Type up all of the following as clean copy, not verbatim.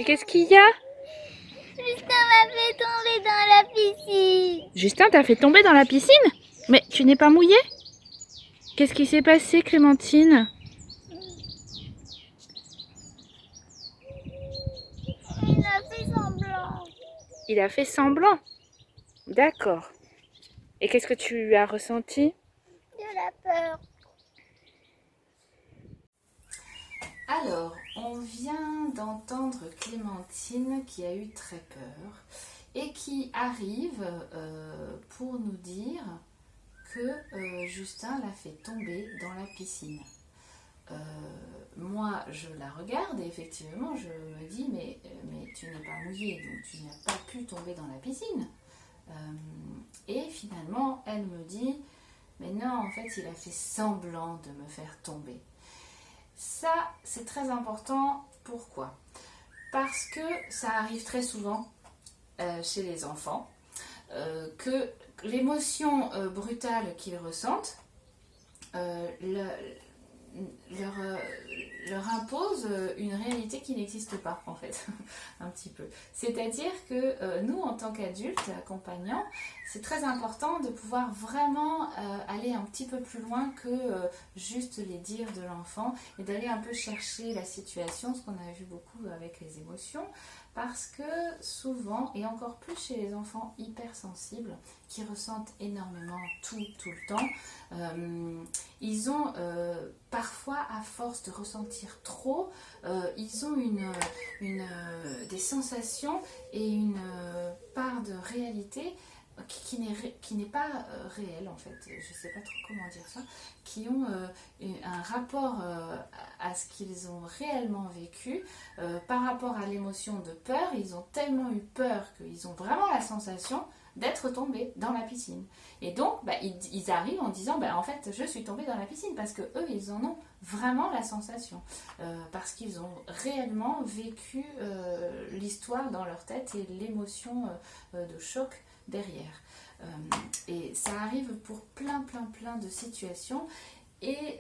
Et qu'est-ce qu'il y a? Justin m'a fait tomber dans la piscine. Justin t'a fait tomber dans la piscine? Mais tu n'es pas mouillée? Qu'est-ce qui s'est passé, Clémentine? Il a fait semblant. Il a fait semblant. D'accord. Et qu'est-ce que tu as ressenti? De la peur. Alors, on vient d'entendre Clémentine qui a eu très peur et qui arrive pour nous dire que Justin l'a fait tomber dans la piscine. Moi, je la regarde et effectivement, je me dis mais tu n'es pas mouillée, donc tu n'as pas pu tomber dans la piscine. Et finalement, elle me dit mais non, en fait, il a fait semblant de me faire tomber. Ça, c'est très important. Pourquoi? Parce que ça arrive très souvent chez les enfants que l'émotion brutale qu'ils ressentent leur impose une réalité qui n'existe pas en fait, un petit peu. C'est-à-dire que nous, en tant qu'adultes accompagnants, c'est très important de pouvoir vraiment aller un petit peu plus loin que juste les dires de l'enfant et d'aller un peu chercher la situation, ce qu'on a vu beaucoup avec les émotions, parce que souvent, et encore plus chez les enfants hypersensibles, qui ressentent énormément tout le temps, ils ont parfois, à force de ressentir trop, ils ont des sensations et une part de réalité qui n'est pas réelle en fait, je ne sais pas trop comment dire ça, qui ont un rapport à ce qu'ils ont réellement vécu par rapport à l'émotion de peur. Ils ont tellement eu peur qu'ils ont vraiment la sensation d'être tombés dans la piscine. Et donc, ils arrivent en disant, en fait, je suis tombée dans la piscine, parce que eux, ils en ont vraiment la sensation. Parce qu'ils ont réellement vécu l'histoire dans leur tête et l'émotion de choc derrière. Et ça arrive pour plein de situations. Et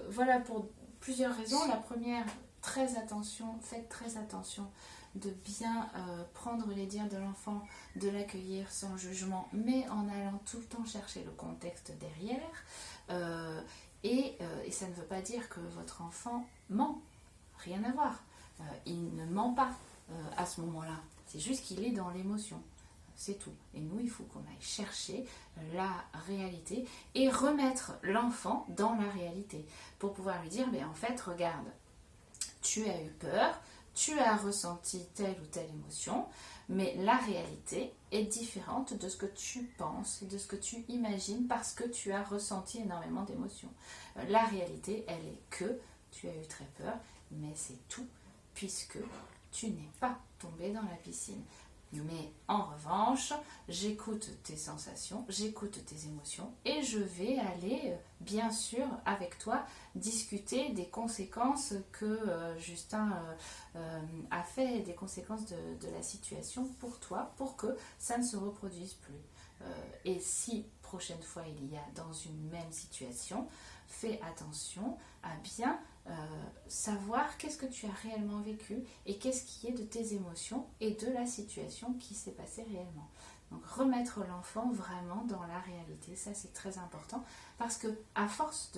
voilà, pour plusieurs raisons. La première, faites très attention de bien prendre les dires de l'enfant, de l'accueillir sans jugement, mais en allant tout le temps chercher le contexte derrière. Et ça ne veut pas dire que votre enfant ment, rien à voir. Il ne ment pas à ce moment-là, c'est juste qu'il est dans l'émotion. C'est tout. Et nous, il faut qu'on aille chercher la réalité et remettre l'enfant dans la réalité pour pouvoir lui dire, en fait, regarde, tu as eu peur, tu as ressenti telle ou telle émotion, mais la réalité est différente de ce que tu penses et de ce que tu imagines parce que tu as ressenti énormément d'émotions. La réalité, elle est que tu as eu très peur, mais c'est tout, puisque tu n'es pas tombé dans la piscine. Mais en revanche, j'écoute tes sensations, j'écoute tes émotions et je vais aller, bien sûr, avec toi, discuter des conséquences que Justin a fait, des conséquences de la situation pour toi, pour que ça ne se reproduise plus. Et si, prochaine fois, il y a dans une même situation, fais attention à bien savoir qu'est-ce que tu as réellement vécu et qu'est-ce qui est de tes émotions et de la situation qui s'est passée réellement. Donc remettre l'enfant vraiment dans la réalité, ça c'est très important parce que à force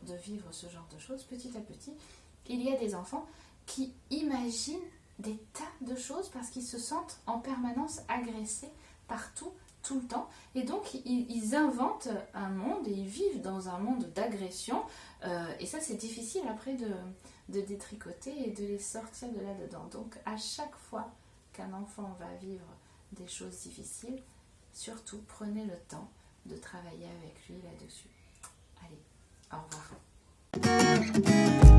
de vivre ce genre de choses, petit à petit, il y a des enfants qui imaginent des tas de choses parce qu'ils se sentent en permanence agressés partout, tout le temps, et donc ils inventent un monde et ils vivent dans un monde d'agression, et ça c'est difficile après de détricoter et de les sortir de là-dedans. Donc à chaque fois qu'un enfant va vivre des choses difficiles, surtout prenez le temps de travailler avec lui là-dessus. Allez, au revoir.